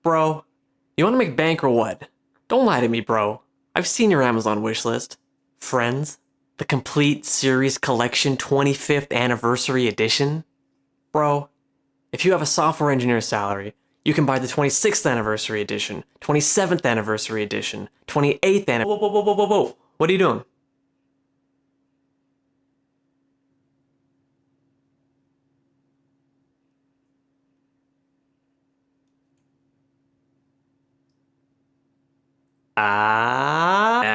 Bro, you want to make bank or what? Don't lie to me, bro. I've seen your Amazon wishlist. Friends, the complete series collection 25th anniversary edition. Bro, if you have a software engineer salary, you can buy the 26th anniversary edition, 27th anniversary edition, 28th anniversary. Whoa. What are you doing? Ah,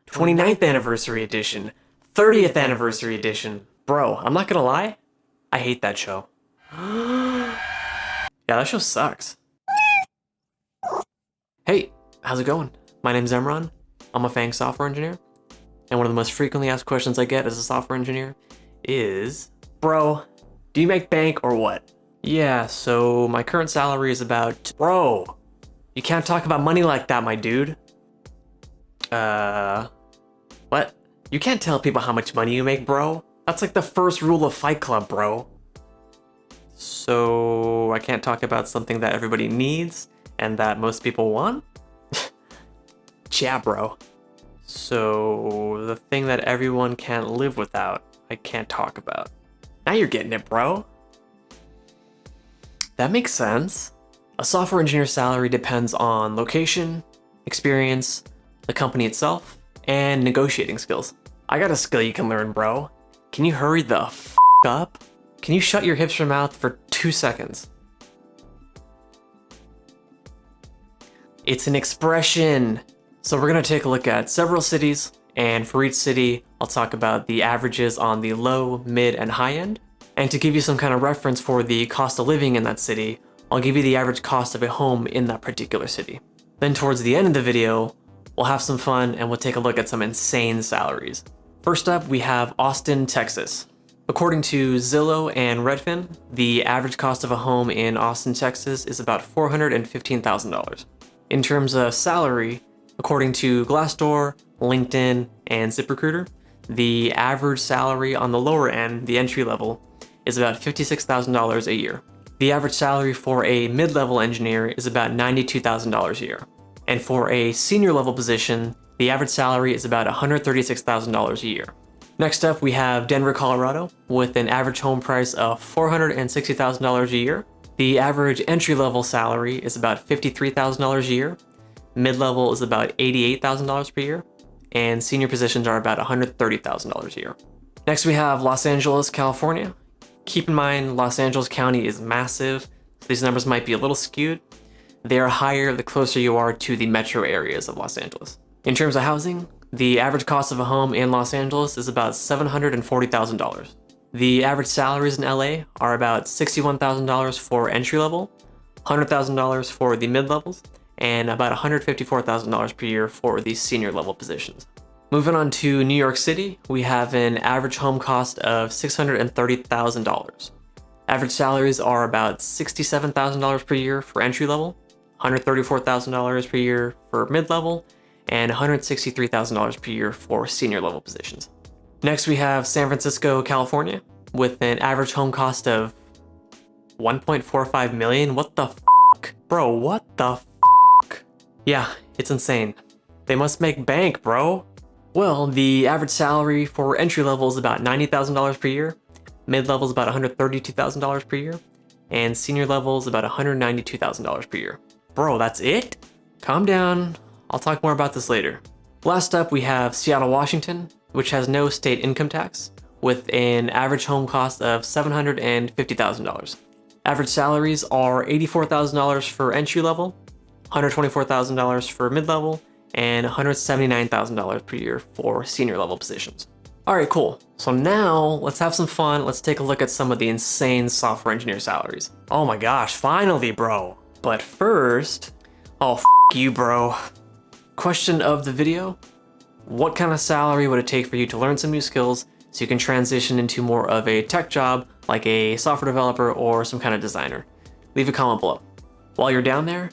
29th anniversary edition, 30th anniversary edition. Bro, I'm not gonna lie, I hate that show. Yeah, that show sucks. Hey, how's it going? My name's Emron. I'm a FANG software engineer. And one of the most frequently asked questions I get as a software engineer is, bro, do you make bank or what? Yeah, so my current salary is about, bro, you can't talk about money like that, my dude. What? You can't tell people how much money you make, bro. That's like the first rule of Fight Club, bro. So I can't talk about something that everybody needs and that most people want? Yeah, bro. So the thing that everyone can't live without, I can't talk about. Now you're getting it, bro. That makes sense. A software engineer salary depends on location, experience, the company itself, and negotiating skills. I got a skill you can learn, bro. Can you hurry the f up? Can you shut your hipster mouth for 2 seconds? It's an expression. So we're gonna take a look at several cities, and for each city, I'll talk about the averages on the low, mid, and high end. And to give you some kind of reference for the cost of living in that city, I'll give you the average cost of a home in that particular city. Then towards the end of the video, we'll have some fun and we'll take a look at some insane salaries. First up, we have Austin, Texas. According to Zillow and Redfin, the average cost of a home in Austin, Texas is about $415,000. In terms of salary, according to Glassdoor, LinkedIn, and ZipRecruiter, the average salary on the lower end, the entry level, is about $56,000 a year. The average salary for a mid-level engineer is about $92,000 a year. And for a senior level position, the average salary is about $136,000 a year. Next up, we have Denver, Colorado, with an average home price of $460,000 a year. The average entry-level salary is about $53,000 a year. Mid-level is about $88,000 per year. And senior positions are about $130,000 a year. Next, we have Los Angeles, California. Keep in mind, Los Angeles County is massive, so these numbers might be a little skewed. They are higher the closer you are to the metro areas of Los Angeles. In terms of housing, the average cost of a home in Los Angeles is about $740,000. The average salaries in LA are about $61,000 for entry level, $100,000 for the mid levels, and about $154,000 per year for the senior level positions. Moving on to New York City, we have an average home cost of $630,000. Average salaries are about $67,000 per year for entry level, $134,000 per year for mid level, and $163,000 per year for senior level positions. Next, we have San Francisco, California, with an average home cost of $1.45 million. What the f? Bro, what the f? Yeah, it's insane. They must make bank, bro. Well, the average salary for entry level is about $90,000 per year, mid level is about $132,000 per year, and senior level is about $192,000 per year. Bro, that's it? Calm down, I'll talk more about this later. Last up, we have Seattle, Washington, which has no state income tax, with an average home cost of $750,000. Average salaries are $84,000 for entry level, $124,000 for mid level, and $179,000 per year for senior level positions. All right, cool. So now let's have some fun. Let's take a look at some of the insane software engineer salaries. Oh my gosh, finally, bro. But first, oh, f you, bro. Question of the video: what kind of salary would it take for you to learn some new skills so you can transition into more of a tech job like a software developer or some kind of designer? Leave a comment below. While you're down there,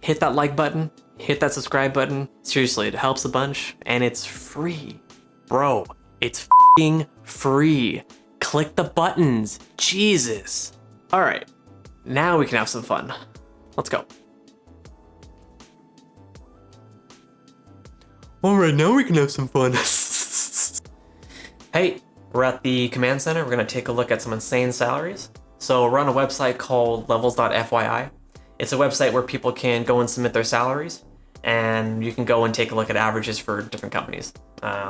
hit that like button, hit that subscribe button. Seriously, it helps a bunch and it's free. Bro, it's f***ing free. Click the buttons, Jesus. All right, now we can have some fun. Let's go. All right, now we can have some fun. Hey, we're at the command center. We're gonna take a look at some insane salaries. So we're on a website called Levels.fyi. It's a website where people can go and submit their salaries, and you can go and take a look at averages for different companies.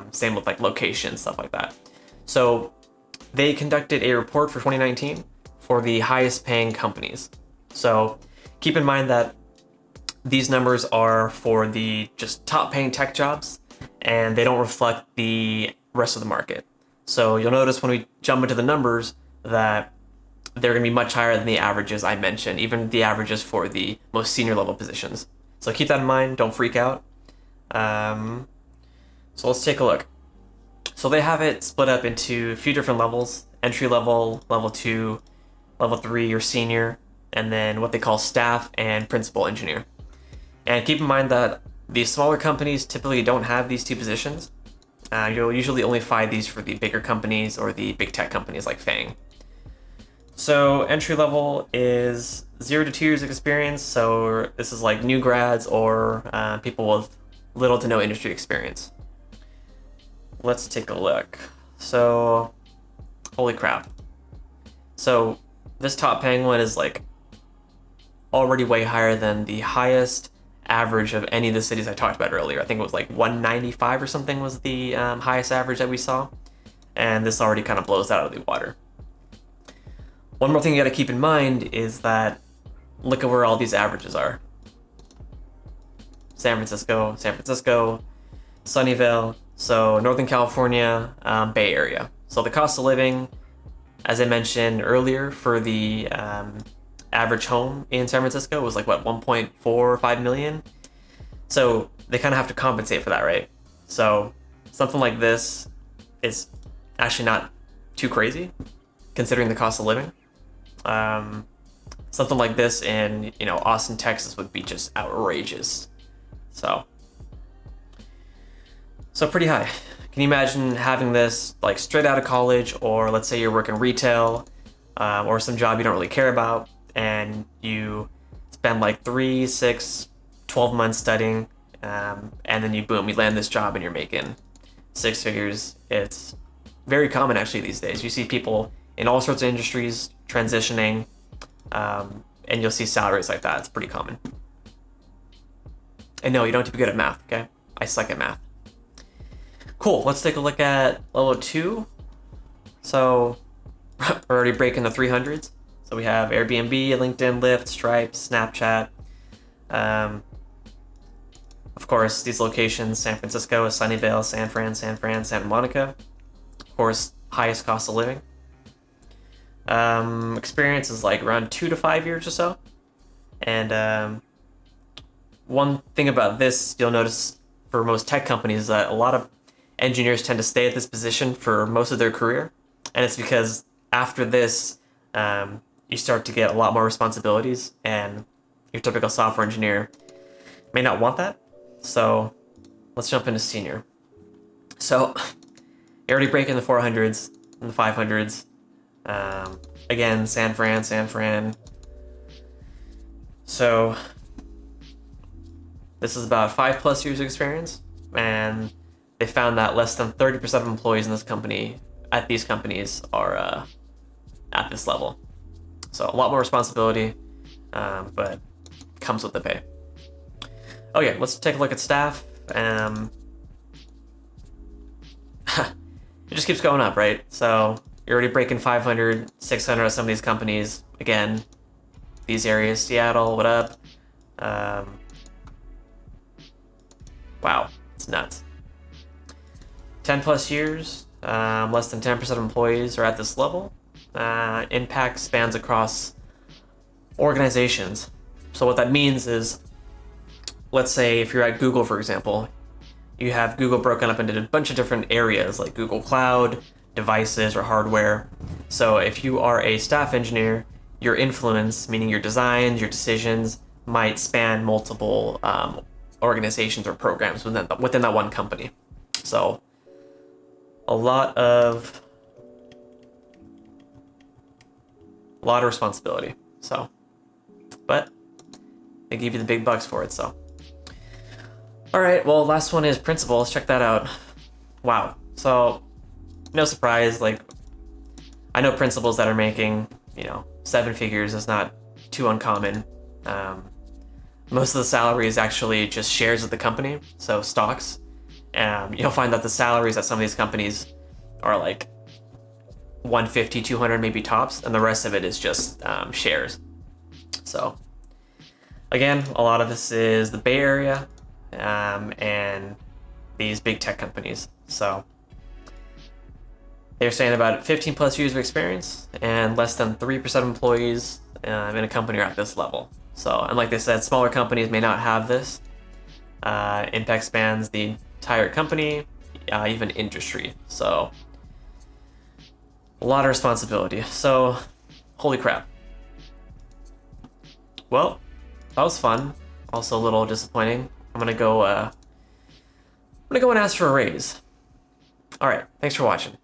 Same with like location, stuff like that. So they conducted a report for 2019 for the highest paying companies. So keep in mind that these numbers are for the just top paying tech jobs, and they don't reflect the rest of the market. So you'll notice when we jump into the numbers that they're going to be much higher than the averages I mentioned, even the averages for the most senior level positions. So keep that in mind, don't freak out. So let's take a look. So they have it split up into a few different levels: entry level, level 2, level 3 or senior, and then what they call staff and principal engineer. And keep in mind that these smaller companies typically don't have these two positions. You'll usually only find these for the bigger companies or the big tech companies like FANG. So entry level is 0 to 2 years of experience. So this is like new grads or people with little to no industry experience. Let's take a look. So, holy crap. So this top paying one is like already way higher than the highest average of any of the cities I talked about earlier. I think it was like 195 or something was the highest average that we saw. And this already kind of blows that out of the water. One more thing you got to keep in mind is that look at where all these averages are. San Francisco, Sunnyvale, so Northern California, Bay Area. So the cost of living, as I mentioned earlier, for the average home in San Francisco was like what, 1.45 million. So they kind of have to compensate for that, right? So something like this is actually not too crazy considering the cost of living. Something like this in, Austin, Texas would be just outrageous. So pretty high. Can you imagine having this like straight out of college, or let's say you're working retail or some job you don't really care about, and you spend like 3, 6, 12 months studying, and then you land this job and you're making 6 figures. It's very common actually these days. You see people in all sorts of industries transitioning, and you'll see salaries like that. It's pretty common. And no, you don't have to be good at math, okay? I suck at math. Cool, let's take a look at level 2. So we're already breaking the 300s. So we have Airbnb, LinkedIn, Lyft, Stripe, Snapchat. Of course, these locations: San Francisco, Sunnyvale, San Fran, Santa Monica. Of course, highest cost of living. Experience is like around 2 to 5 years or so. And one thing about this you'll notice for most tech companies is that a lot of engineers tend to stay at this position for most of their career. And it's because after this, you start to get a lot more responsibilities, and your typical software engineer may not want that. So let's jump into senior. So you're already breaking the 400s and the 500s. Again, San Fran. So this is about 5+ years of experience, and they found that less than 30% of employees in these companies are at this level. So a lot more responsibility, but comes with the pay. Okay, let's take a look at staff. It just keeps going up, right? So you're already breaking 500, 600 at some of these companies. Again, these areas: Seattle, what up? Wow, it's nuts. 10+ years, less than 10% of employees are at this level. Impact spans across organizations. So what that means is, let's say if you're at Google, for example, you have Google broken up into a bunch of different areas like Google Cloud, devices, or hardware. So if you are a staff engineer, your influence, meaning your designs, your decisions, might span multiple organizations or programs within that one company. So a lot of responsibility. So, but they give you the big bucks for it. So, all right, well, last one is principals. Check that out. Wow. So, no surprise. Like, I know principals that are making, 7 figures is not too uncommon. Most of the salary is actually just shares of the company, so stocks. You'll find that the salaries at some of these companies are like 150, 200 maybe tops, and the rest of it is just shares. So again, a lot of this is the Bay Area and these big tech companies. So they're saying about 15 plus years of experience and less than 3% of employees in a company are at this level. So, and like they said, smaller companies may not have this. Impact spans the entire company, even industry. So a lot of responsibility. So holy crap. Well, that was fun. Also a little disappointing. I'm gonna go and ask for a raise. All right, thanks for watching.